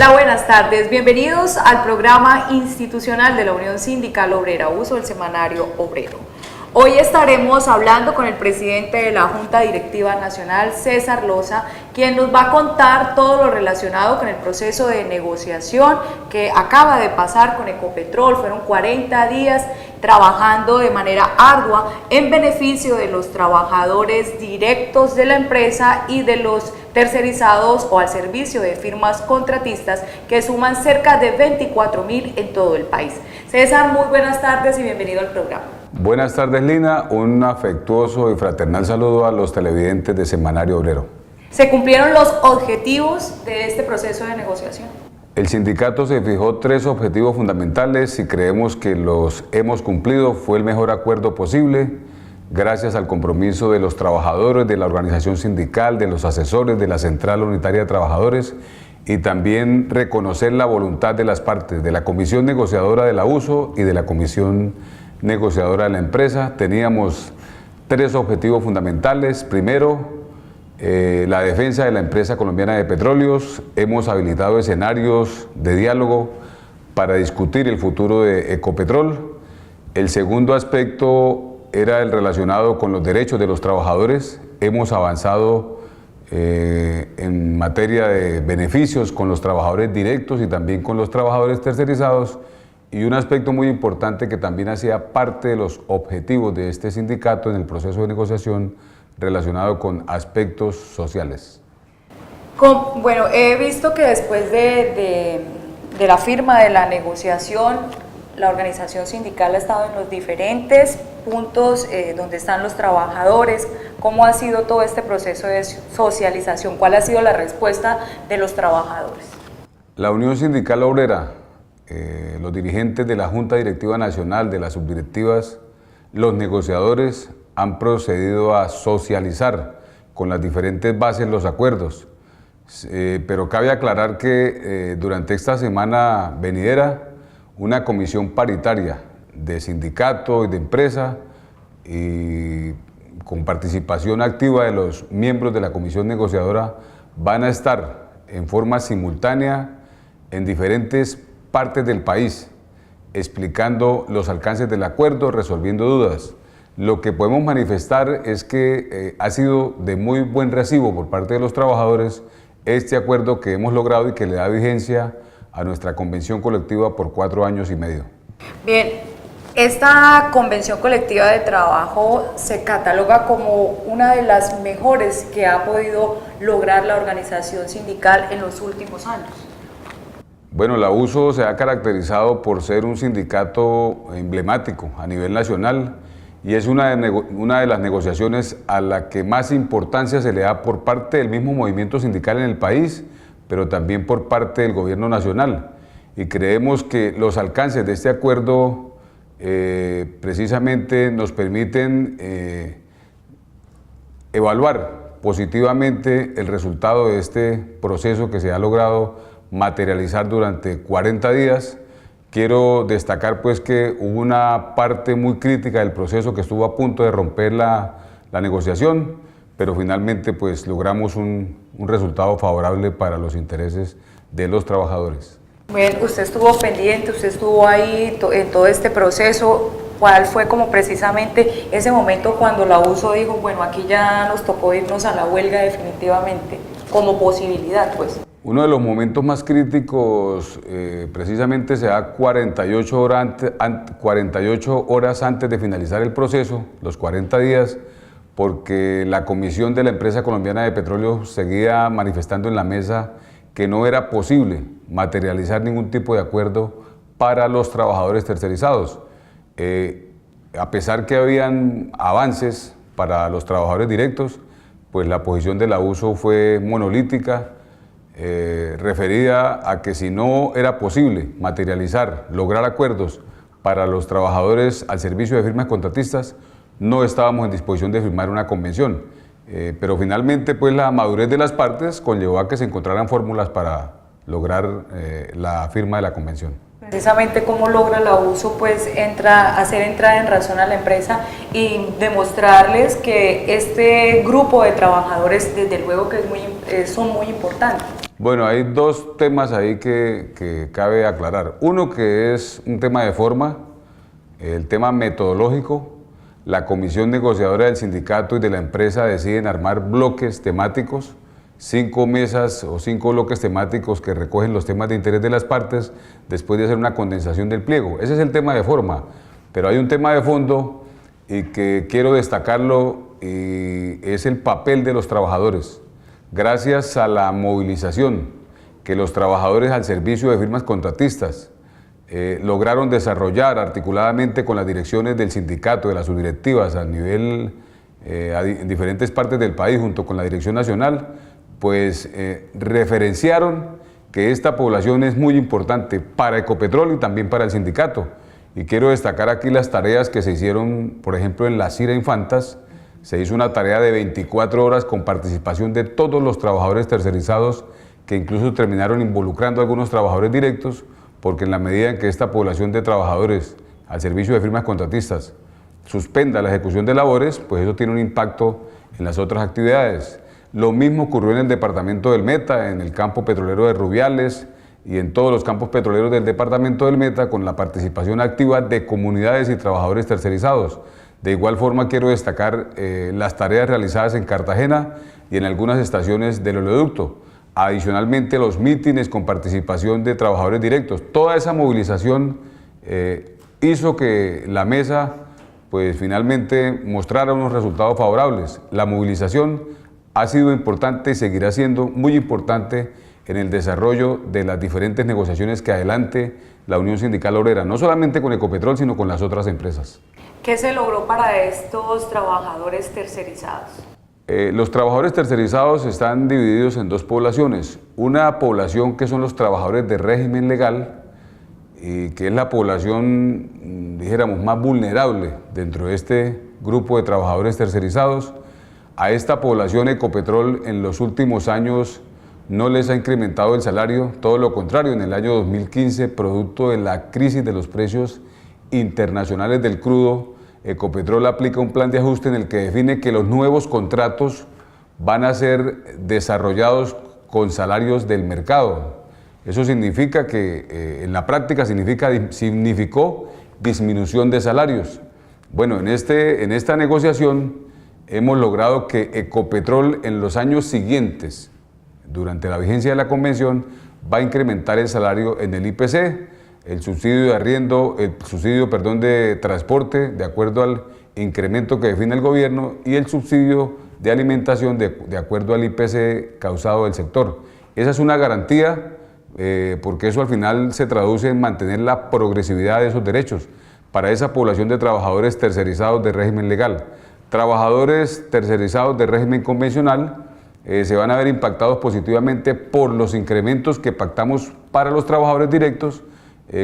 Hola, buenas tardes. Bienvenidos al programa institucional de la Unión Sindical Obrera Uso, el Semanario Obrero. Hoy estaremos hablando con el presidente de la Junta Directiva Nacional, César Loza, quien nos va a contar todo lo relacionado con el proceso de negociación que acaba de pasar con Ecopetrol. Fueron 40 días trabajando de manera ardua en beneficio de los trabajadores directos de la empresa y de los tercerizados o al servicio de firmas contratistas que suman cerca de 24.000 en todo el país. César, muy buenas tardes y bienvenido al programa. Buenas tardes, Lina. Un afectuoso y fraternal saludo a los televidentes de Semanario Obrero. ¿Se cumplieron los objetivos de este proceso de negociación? El sindicato se fijó 3 objetivos fundamentales y creemos que los hemos cumplido. Fue el mejor acuerdo posible, gracias al compromiso de los trabajadores, de la organización sindical, de los asesores, de la Central Unitaria de Trabajadores, y también reconocer la voluntad de las partes, de la Comisión Negociadora de la USO y de la Comisión Negociadora de la empresa. Teníamos 3 objetivos fundamentales. Primero, la defensa de la empresa colombiana de petróleos. Hemos habilitado escenarios de diálogo para discutir el futuro de Ecopetrol. El segundo aspecto era el relacionado con los derechos de los trabajadores. Hemos avanzado en materia de beneficios con los trabajadores directos y también con los trabajadores tercerizados. Y un aspecto muy importante que también hacía parte de los objetivos de este sindicato en el proceso de negociación relacionado con aspectos sociales. Bueno, he visto que después de la firma de la negociación, la organización sindical ha estado en los diferentes puntos donde están los trabajadores. ¿Cómo ha sido todo este proceso de socialización? ¿Cuál ha sido la respuesta de los trabajadores? La Unión Sindical Obrera, los dirigentes de la Junta Directiva Nacional, de las subdirectivas, los negociadores han procedido a socializar con las diferentes bases los acuerdos, pero cabe aclarar que durante esta semana venidera una comisión paritaria de sindicato y de empresa y con participación activa de los miembros de la comisión negociadora van a estar en forma simultánea en diferentes partes del país, explicando los alcances del acuerdo, resolviendo dudas. Lo que podemos manifestar es que ha sido de muy buen recibo por parte de los trabajadores este acuerdo que hemos logrado y que le da vigencia a nuestra convención colectiva por 4 años y medio. Bien, esta convención colectiva de trabajo se cataloga como una de las mejores que ha podido lograr la organización sindical en los últimos años. Bueno, la USO se ha caracterizado por ser un sindicato emblemático a nivel nacional y es una de las negociaciones a la que más importancia se le da por parte del mismo movimiento sindical en el país, pero también por parte del gobierno nacional. Y creemos que los alcances de este acuerdo precisamente nos permiten evaluar positivamente el resultado de este proceso que se ha logrado materializar durante 40 días. Quiero destacar pues que hubo una parte muy crítica del proceso que estuvo a punto de romper la negociación, pero finalmente pues logramos un resultado favorable para los intereses de los trabajadores. Bien, usted estuvo pendiente, usted estuvo ahí en todo este proceso. ¿Cuál fue como precisamente ese momento cuando la USO dijo, bueno, aquí ya nos tocó irnos a la huelga definitivamente, como posibilidad pues? Uno de los momentos más críticos precisamente se da 48 horas antes de finalizar el proceso, los 40 días, porque la comisión de la empresa colombiana de petróleo seguía manifestando en la mesa que no era posible materializar ningún tipo de acuerdo para los trabajadores tercerizados. A pesar que habían avances para los trabajadores directos, pues la posición de la USO fue monolítica, referida a que si no era posible materializar, lograr acuerdos para los trabajadores al servicio de firmas contratistas, no estábamos en disposición de firmar una convención. Pero finalmente pues la madurez de las partes conllevó a que se encontraran fórmulas para lograr la firma de la convención. Precisamente cómo logra la USO pues hacer entrada en razón a la empresa y demostrarles que este grupo de trabajadores desde luego que son muy importantes. Bueno, hay dos temas ahí que cabe aclarar. Uno que es un tema de forma, el tema metodológico. La comisión negociadora del sindicato y de la empresa deciden armar bloques temáticos, 5 mesas o 5 bloques temáticos que recogen los temas de interés de las partes después de hacer una condensación del pliego. Ese es el tema de forma, pero hay un tema de fondo y que quiero destacarlo y es el papel de los trabajadores. Gracias a la movilización que los trabajadores al servicio de firmas contratistas lograron desarrollar articuladamente con las direcciones del sindicato, de las subdirectivas a nivel, en diferentes partes del país, junto con la dirección nacional, pues referenciaron que esta población es muy importante para Ecopetrol y también para el sindicato. Y quiero destacar aquí las tareas que se hicieron, por ejemplo, en la Cira Infantas. Se hizo una tarea de 24 horas con participación de todos los trabajadores tercerizados, que incluso terminaron involucrando a algunos trabajadores directos, porque en la medida en que esta población de trabajadores al servicio de firmas contratistas suspenda la ejecución de labores, pues eso tiene un impacto en las otras actividades. Lo mismo ocurrió en el departamento del Meta, en el campo petrolero de Rubiales y en todos los campos petroleros del departamento del Meta, con la participación activa de comunidades y trabajadores tercerizados. De igual forma quiero destacar las tareas realizadas en Cartagena y en algunas estaciones del oleoducto. Adicionalmente los mítines con participación de trabajadores directos. Toda esa movilización hizo que la mesa pues finalmente mostrara unos resultados favorables. La movilización ha sido importante y seguirá siendo muy importante en el desarrollo de las diferentes negociaciones que adelante la Unión Sindical Obrera, no solamente con Ecopetrol, sino con las otras empresas. ¿Qué se logró para estos trabajadores tercerizados? Los trabajadores tercerizados están divididos en dos poblaciones. Una población que son los trabajadores de régimen legal, y que es la población, dijéramos, más vulnerable dentro de este grupo de trabajadores tercerizados. A esta población Ecopetrol en los últimos años no les ha incrementado el salario, todo lo contrario, en el año 2015, producto de la crisis de los precios internacionales del crudo, Ecopetrol aplica un plan de ajuste en el que define que los nuevos contratos van a ser desarrollados con salarios del mercado. Eso significa que, en la práctica, significó disminución de salarios. Bueno, en esta negociación hemos logrado que Ecopetrol en los años siguientes, durante la vigencia de la convención, va a incrementar el salario en el IPC, el subsidio de arriendo, de transporte, de acuerdo al incremento que define el gobierno, y el subsidio de alimentación de acuerdo al IPC causado del sector. Esa es una garantía, porque eso al final se traduce en mantener la progresividad de esos derechos para esa población de trabajadores tercerizados de régimen legal. Trabajadores tercerizados de régimen convencional se van a ver impactados positivamente por los incrementos que pactamos para los trabajadores directos,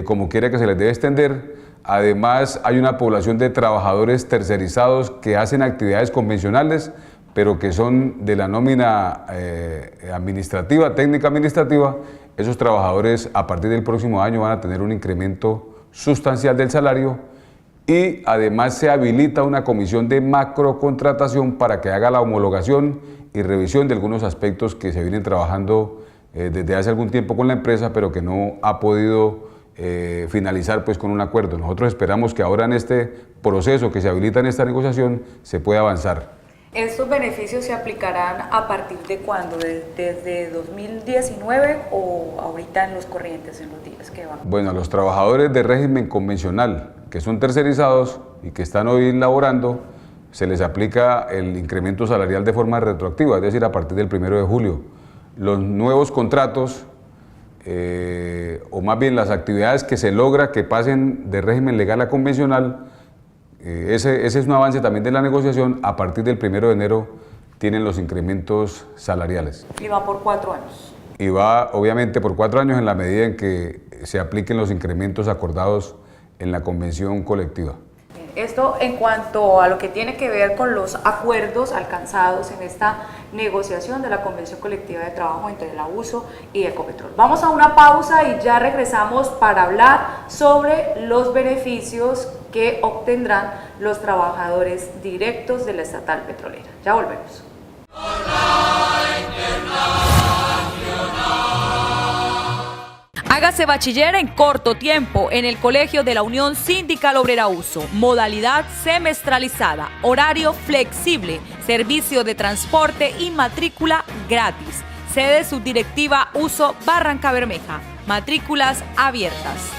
como quiera que se les debe extender. Además, hay una población de trabajadores tercerizados que hacen actividades convencionales, pero que son de la nómina administrativa, técnica administrativa. Esos trabajadores a partir del próximo año van a tener un incremento sustancial del salario, y además se habilita una comisión de macrocontratación para que haga la homologación y revisión de algunos aspectos que se vienen trabajando desde hace algún tiempo con la empresa, pero que no ha podido finalizar pues con un acuerdo. Nosotros esperamos que ahora en este proceso que se habilita en esta negociación se pueda avanzar. ¿Estos beneficios se aplicarán a partir de cuándo? ¿Desde 2019 o ahorita en los corrientes, en los días que van? Bueno, a los trabajadores de régimen convencional que son tercerizados y que están hoy laborando, se les aplica el incremento salarial de forma retroactiva, es decir, a partir del 1 de julio. Los nuevos contratos, o más bien las actividades que se logra que pasen de régimen legal a convencional, ese es un avance también de la negociación. A partir del 1 de enero tienen los incrementos salariales. ¿Y va por 4 años? Y va obviamente por 4 años en la medida en que se apliquen los incrementos acordados en la convención colectiva. Esto en cuanto a lo que tiene que ver con los acuerdos alcanzados en esta negociación de la Convención Colectiva de Trabajo entre el AUSO y Ecopetrol. Vamos a una pausa y ya regresamos para hablar sobre los beneficios que obtendrán los trabajadores directos de la estatal petrolera. Ya volvemos. Hágase bachiller en corto tiempo en el Colegio de la Unión Sindical Obrera Uso. Modalidad semestralizada, horario flexible, servicio de transporte y matrícula gratis. Sede Subdirectiva Uso Barranca Bermeja. Matrículas abiertas.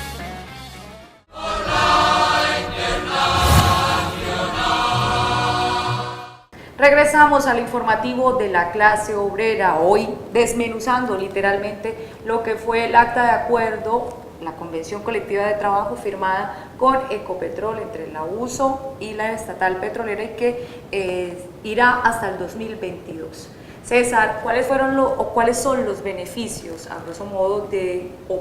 Regresamos al informativo de la clase obrera, hoy desmenuzando literalmente lo que fue el acta de acuerdo, la convención colectiva de trabajo firmada con Ecopetrol entre la USO y la estatal petrolera y que irá hasta el 2022. César, ¿cuáles son los beneficios, a grosso modo,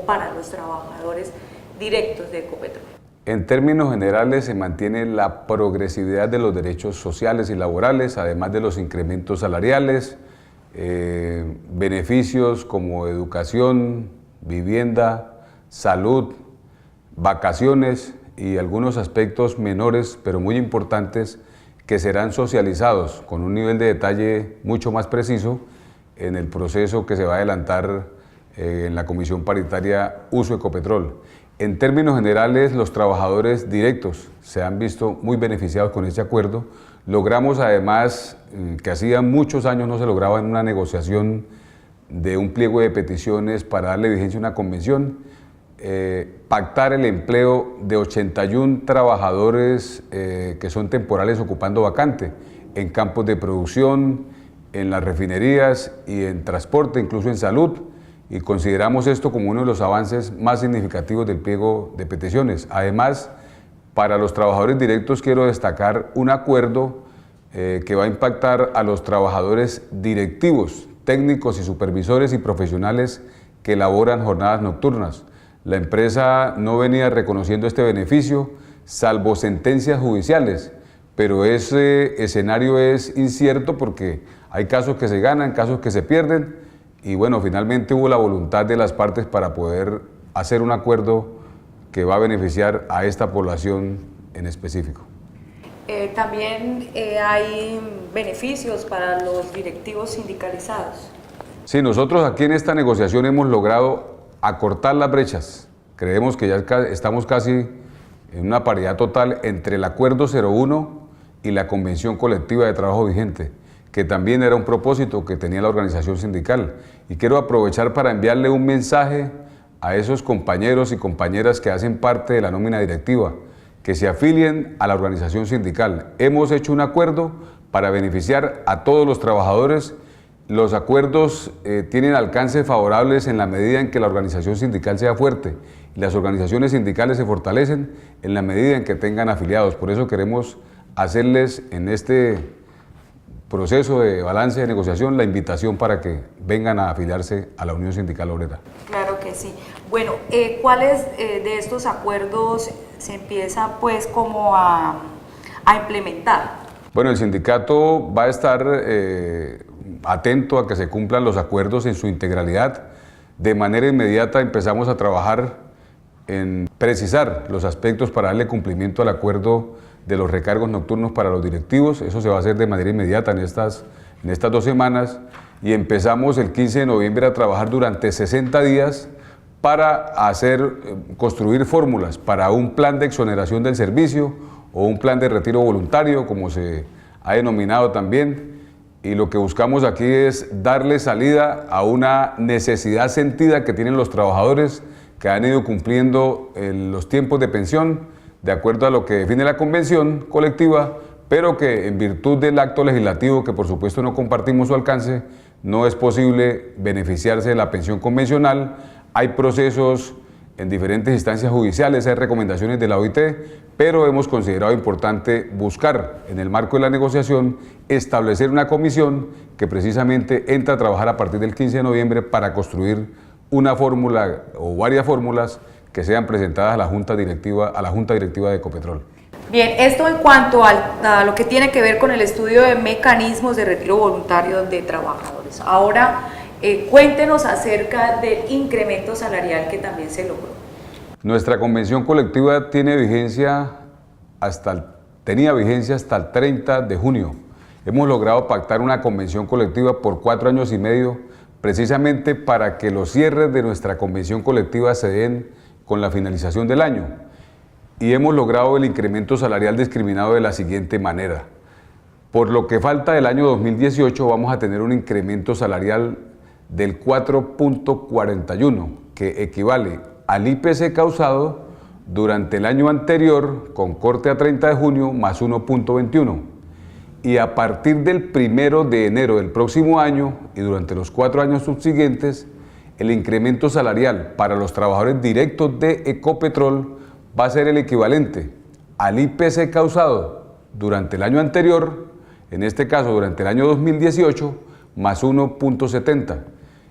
para los trabajadores directos de Ecopetrol? En términos generales se mantiene la progresividad de los derechos sociales y laborales, además de los incrementos salariales, beneficios como educación, vivienda, salud, vacaciones y algunos aspectos menores pero muy importantes que serán socializados con un nivel de detalle mucho más preciso en el proceso que se va a adelantar en la Comisión Paritaria Uso Ecopetrol. En términos generales, los trabajadores directos se han visto muy beneficiados con este acuerdo. Logramos además, que hacía muchos años no se lograba en una negociación de un pliego de peticiones para darle vigencia a una convención, pactar el empleo de 81 trabajadores que son temporales ocupando vacante en campos de producción, en las refinerías y en transporte, incluso en salud. Y consideramos esto como uno de los avances más significativos del pliego de peticiones. Además, para los trabajadores directos quiero destacar un acuerdo que va a impactar a los trabajadores directivos, técnicos y supervisores y profesionales que elaboran jornadas nocturnas. La empresa no venía reconociendo este beneficio, salvo sentencias judiciales, pero ese escenario es incierto porque hay casos que se ganan, casos que se pierden. Y bueno, finalmente hubo la voluntad de las partes para poder hacer un acuerdo que va a beneficiar a esta población en específico. También hay beneficios para los directivos sindicalizados. Sí, nosotros aquí en esta negociación hemos logrado acortar las brechas. Creemos que ya estamos casi en una paridad total entre el Acuerdo 01 y la Convención Colectiva de Trabajo vigente, que también era un propósito que tenía la organización sindical. Y quiero aprovechar para enviarle un mensaje a esos compañeros y compañeras que hacen parte de la nómina directiva, que se afilien a la organización sindical. Hemos hecho un acuerdo para beneficiar a todos los trabajadores. Los acuerdos tienen alcances favorables en la medida en que la organización sindical sea fuerte. Y las organizaciones sindicales se fortalecen en la medida en que tengan afiliados. Por eso queremos hacerles en este proceso de balance de negociación la invitación para que vengan a afiliarse a la Unión Sindical Obrera. Claro que sí. Bueno, ¿cuáles de estos acuerdos se empieza pues como a implementar? Bueno, el sindicato va a estar atento a que se cumplan los acuerdos en su integralidad. De manera inmediata empezamos a trabajar en precisar los aspectos para darle cumplimiento al acuerdo de los recargos nocturnos para los directivos. Eso se va a hacer de manera inmediata en estas 2 semanas y empezamos el 15 de noviembre a trabajar durante 60 días para construir fórmulas para un plan de exoneración del servicio o un plan de retiro voluntario, como se ha denominado también. Y lo que buscamos aquí es darle salida a una necesidad sentida que tienen los trabajadores que han ido cumpliendo los tiempos de pensión de acuerdo a lo que define la convención colectiva, pero que en virtud del acto legislativo, que por supuesto no compartimos su alcance, no es posible beneficiarse de la pensión convencional. Hay procesos en diferentes instancias judiciales, hay recomendaciones de la OIT, pero hemos considerado importante buscar, en el marco de la negociación, establecer una comisión que precisamente entra a trabajar a partir del 15 de noviembre para construir una fórmula o varias fórmulas que sean presentadas a la Junta Directiva de Ecopetrol. Bien, esto en cuanto a lo que tiene que ver con el estudio de mecanismos de retiro voluntario de trabajadores. Ahora, cuéntenos acerca del incremento salarial que también se logró. Nuestra convención colectiva tenía vigencia hasta el 30 de junio. Hemos logrado pactar una convención colectiva por 4 años y medio precisamente para que los cierres de nuestra convención colectiva se den con la finalización del año. Y hemos logrado el incremento salarial discriminado de la siguiente manera. Por lo que falta del año 2018 vamos a tener un incremento salarial del 4.41, que equivale al IPC causado durante el año anterior con corte a 30 de junio más 1.21. Y a partir del 1 de enero del próximo año y durante los 4 años subsiguientes, el incremento salarial para los trabajadores directos de Ecopetrol va a ser el equivalente al IPC causado durante el año anterior, en este caso durante el año 2018, más 1.70.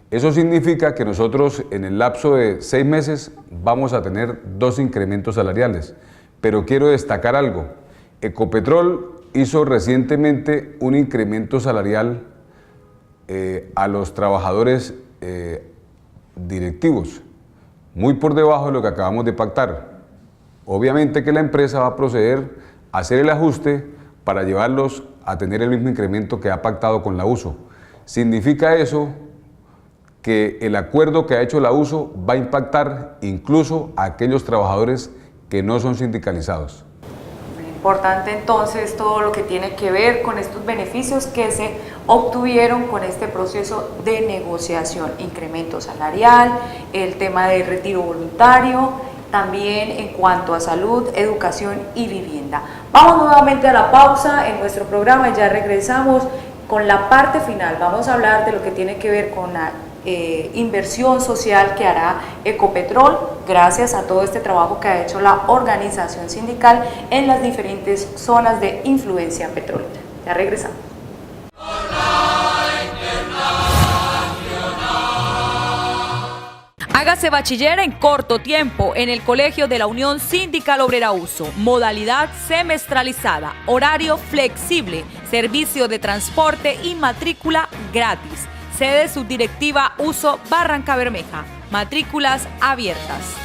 Eso significa que nosotros en el lapso de 6 meses vamos a tener 2 incrementos salariales. Pero quiero destacar algo. Ecopetrol hizo recientemente un incremento salarial a los trabajadores directivos, muy por debajo de lo que acabamos de pactar. Obviamente que la empresa va a proceder a hacer el ajuste para llevarlos a tener el mismo incremento que ha pactado con la USO. Significa eso que el acuerdo que ha hecho la USO va a impactar incluso a aquellos trabajadores que no son sindicalizados. Importante entonces todo lo que tiene que ver con estos beneficios que se obtuvieron con este proceso de negociación, incremento salarial, el tema de retiro voluntario, también en cuanto a salud, educación y vivienda. Vamos nuevamente a la pausa en nuestro programa y ya regresamos con la parte final. Vamos a hablar de lo que tiene que ver con la inversión social que hará Ecopetrol gracias a todo este trabajo que ha hecho la organización sindical en las diferentes zonas de influencia petrolera. Ya regresamos. Hágase bachiller en corto tiempo en el Colegio de la Unión Sindical Obrera USO. Modalidad semestralizada, horario flexible, servicio de transporte y matrícula gratis. Sede subdirectiva USO Barranca Bermeja. Matrículas abiertas.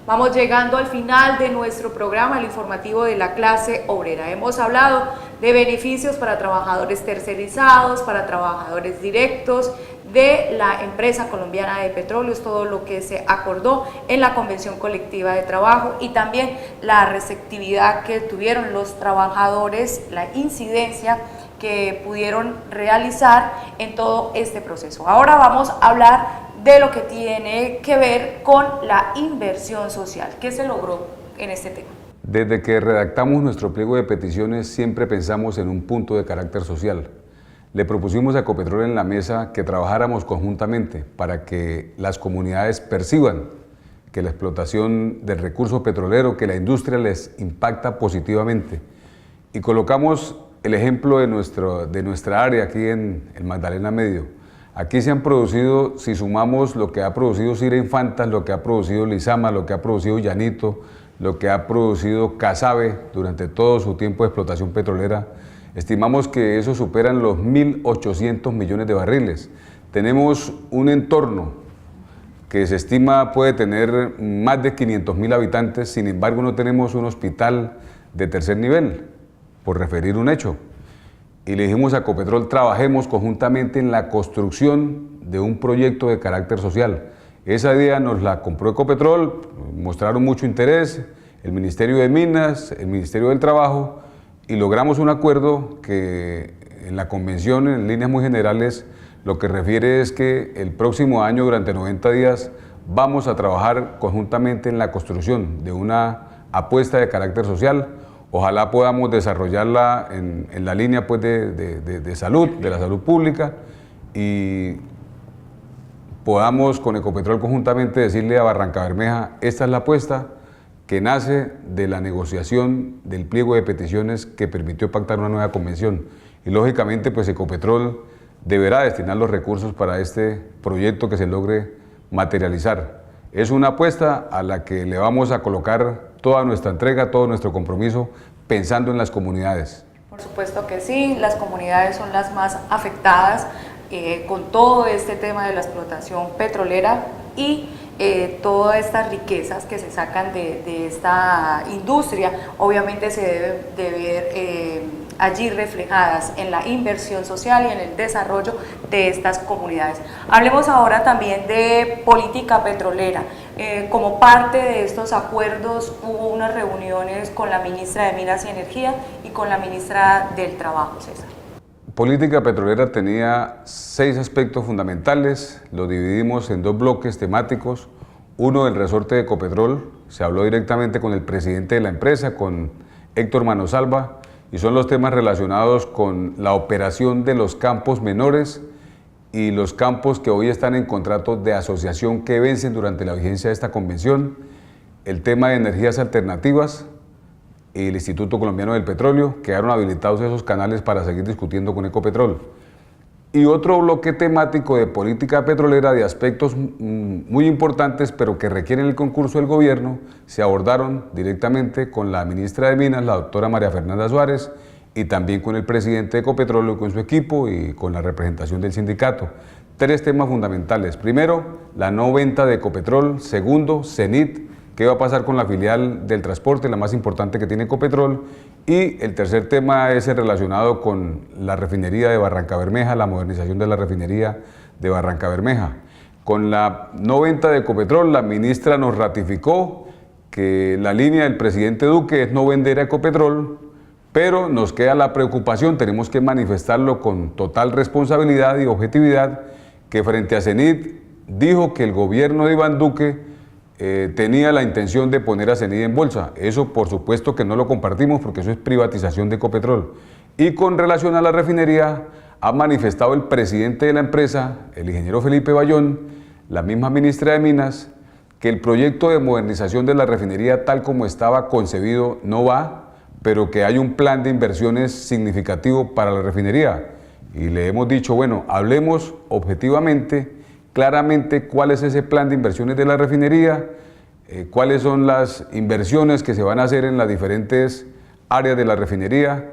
Vamos llegando al final de nuestro programa, el informativo de la clase obrera. Hemos hablado de beneficios para trabajadores tercerizados, para trabajadores directos, de la empresa colombiana de petróleos, todo lo que se acordó en la convención colectiva de trabajo y también la receptividad que tuvieron los trabajadores, la incidencia que pudieron realizar en todo este proceso. Ahora vamos a hablar de lo que tiene que ver con la inversión social. ¿Qué se logró en este tema? Desde que redactamos nuestro pliego de peticiones siempre pensamos en un punto de carácter social. Le propusimos a Ecopetrol en la mesa que trabajáramos conjuntamente para que las comunidades perciban que la explotación del recurso petrolero, que la industria les impacta positivamente. Y colocamos el ejemplo de nuestra área aquí en el Magdalena Medio. Aquí se han producido, si sumamos lo que ha producido Cira Infantas, lo que ha producido Lizama, lo que ha producido Llanito, lo que ha producido Casabe durante todo su tiempo de explotación petrolera, estimamos que eso superan los 1.800 millones de barriles. Tenemos un entorno que se estima puede tener más de 500.000 habitantes, sin embargo no tenemos un hospital de tercer nivel, por referir un hecho. Y le dijimos a Ecopetrol, trabajemos conjuntamente en la construcción de un proyecto de carácter social. Esa idea nos la compró Ecopetrol, mostraron mucho interés, el Ministerio de Minas, el Ministerio del Trabajo, y logramos un acuerdo que en la convención, en líneas muy generales, lo que refiere es que el próximo año, durante 90 días, vamos a trabajar conjuntamente en la construcción de una apuesta de carácter social. Ojalá podamos desarrollarla en la línea pues, de salud, de la salud pública, y podamos con Ecopetrol conjuntamente decirle a Barranca Bermeja, esta es la apuesta que nace de la negociación del pliego de peticiones que permitió pactar una nueva convención. Y lógicamente pues Ecopetrol deberá destinar los recursos para este proyecto que se logre materializar. Es una apuesta a la que le vamos a colocar toda nuestra entrega, todo nuestro compromiso, pensando en las comunidades. Por supuesto que sí, las comunidades son las más afectadas con todo este tema de la explotación petrolera y todas estas riquezas que se sacan de esta industria, obviamente se deben de ver allí reflejadas en la inversión social y en el desarrollo de estas comunidades. Hablemos ahora también de política petrolera. Como parte de estos acuerdos hubo unas reuniones con la ministra de Minas y Energía y con la ministra del Trabajo, César. Política petrolera tenía 6 aspectos fundamentales, lo dividimos en 2 bloques temáticos. Uno, del resorte de Ecopetrol, se habló directamente con el presidente de la empresa, con Héctor Manosalva, y son los temas relacionados con la operación de los campos menores y los campos que hoy están en contratos de asociación que vencen durante la vigencia de esta convención, el tema de energías alternativas y el Instituto Colombiano del Petróleo. Quedaron habilitados esos canales para seguir discutiendo con Ecopetrol. Y otro bloque temático de política petrolera de aspectos muy importantes, pero que requieren el concurso del gobierno, se abordaron directamente con la ministra de Minas, la doctora María Fernanda Suárez, y también con el presidente de Ecopetrol y con su equipo y con la representación del sindicato. 3 temas fundamentales. Primero, la no venta de Ecopetrol. Segundo, Cenit, qué va a pasar con la filial del transporte, la más importante que tiene Ecopetrol. Y el tercer tema es el relacionado con la refinería de Barrancabermeja, la modernización de la refinería de Barrancabermeja. Con la no venta de Ecopetrol, la ministra nos ratificó que la línea del presidente Duque es no vender a Ecopetrol, pero nos queda la preocupación, tenemos que manifestarlo con total responsabilidad y objetividad, que frente a Cenit dijo que el gobierno de Iván Duque tenía la intención de poner a Cenit en bolsa. Eso por supuesto que no lo compartimos porque eso es privatización de Ecopetrol. Y con relación a la refinería, ha manifestado el presidente de la empresa, el ingeniero Felipe Bayón, la misma ministra de Minas, que el proyecto de modernización de la refinería tal como estaba concebido no va, pero que hay un plan de inversiones significativo para la refinería. Y le hemos dicho, bueno, hablemos objetivamente, claramente cuál es ese plan de inversiones de la refinería, cuáles son las inversiones que se van a hacer en las diferentes áreas de la refinería,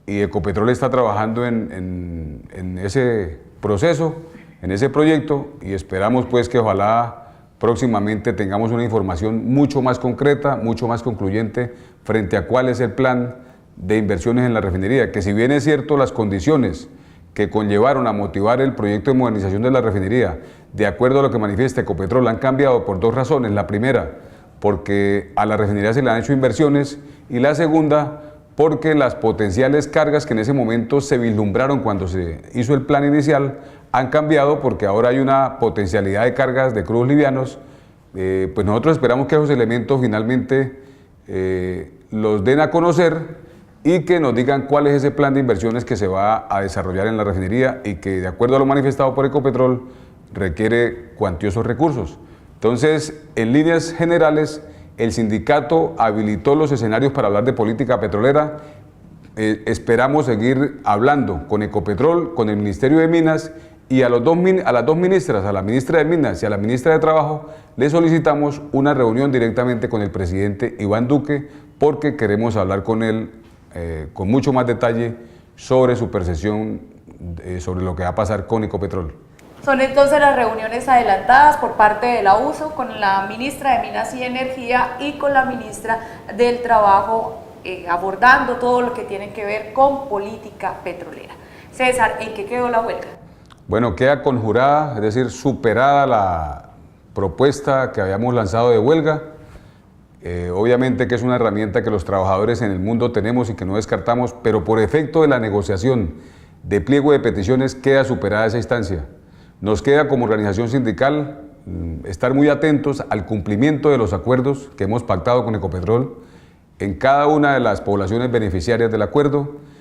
y Ecopetrol está trabajando en ese proceso, en ese proyecto, y esperamos pues que ojalá próximamente tengamos una información mucho más concreta, mucho más concluyente frente a cuál es el plan de inversiones en la refinería, que si bien es cierto las condiciones que conllevaron a motivar el proyecto de modernización de la refinería, de acuerdo a lo que manifiesta Ecopetrol, han cambiado por 2 razones. La primera, porque a la refinería se le han hecho inversiones, y la segunda, porque las potenciales cargas que en ese momento se vislumbraron cuando se hizo el plan inicial han cambiado, porque ahora hay una potencialidad de cargas de crudos livianos. Pues nosotros esperamos que esos elementos finalmente los den a conocer y que nos digan cuál es ese plan de inversiones que se va a desarrollar en la refinería y que, de acuerdo a lo manifestado por Ecopetrol, requiere cuantiosos recursos. Entonces, en líneas generales, el sindicato habilitó los escenarios para hablar de política petrolera. Esperamos seguir hablando con Ecopetrol, con el Ministerio de Minas, y a las dos ministras, a la ministra de Minas y a la ministra de Trabajo, le solicitamos una reunión directamente con el presidente Iván Duque, porque queremos hablar con él con mucho más detalle sobre su percepción, sobre lo que va a pasar con Ecopetrol. Son entonces las reuniones adelantadas por parte de la USO con la ministra de Minas y Energía y con la ministra del Trabajo, abordando todo lo que tiene que ver con política petrolera. César, ¿en qué quedó la huelga? Bueno, queda conjurada, es decir, superada la propuesta que habíamos lanzado de huelga. Obviamente que es una herramienta que los trabajadores en el mundo tenemos y que no descartamos, pero por efecto de la negociación de pliego de peticiones queda superada esa instancia. Nos queda como organización sindical estar muy atentos al cumplimiento de los acuerdos que hemos pactado con Ecopetrol en cada una de las poblaciones beneficiarias del acuerdo,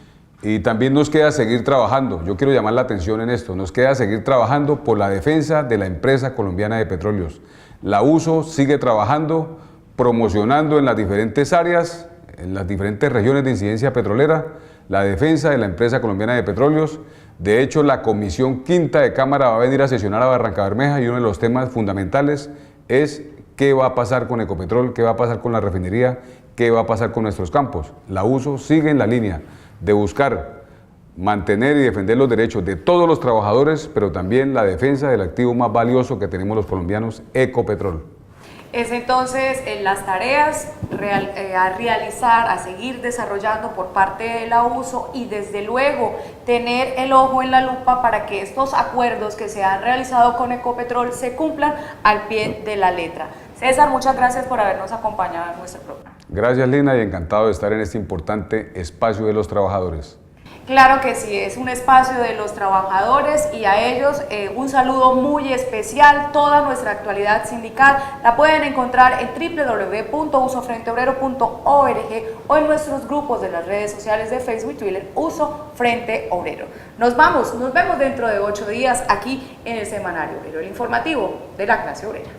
y también nos queda seguir trabajando. Yo quiero llamar la atención en esto, nos queda seguir trabajando por la defensa de la empresa colombiana de petróleos. La USO sigue trabajando, promocionando en las diferentes áreas, en las diferentes regiones de incidencia petrolera, la defensa de la empresa colombiana de petróleos. De hecho, la Comisión Quinta de Cámara va a venir a sesionar a Barrancabermeja y uno de los temas fundamentales es qué va a pasar con Ecopetrol, qué va a pasar con la refinería, qué va a pasar con nuestros campos. La USO sigue en la línea de buscar mantener y defender los derechos de todos los trabajadores, pero también la defensa del activo más valioso que tenemos los colombianos, Ecopetrol. Es entonces las tareas a realizar, a seguir desarrollando por parte de la USO y desde luego tener el ojo en la lupa para que estos acuerdos que se han realizado con Ecopetrol se cumplan al pie de la letra. César, muchas gracias por habernos acompañado en nuestro programa. Gracias, Lina, y encantado de estar en este importante espacio de los trabajadores. Claro que sí, es un espacio de los trabajadores y a ellos un saludo muy especial. Toda nuestra actualidad sindical la pueden encontrar en www.usofrenteobrero.org o en nuestros grupos de las redes sociales de Facebook y Twitter, Uso Frente Obrero. Nos vemos dentro de 8 días aquí en el Semanario Obrero, el informativo de la clase obrera.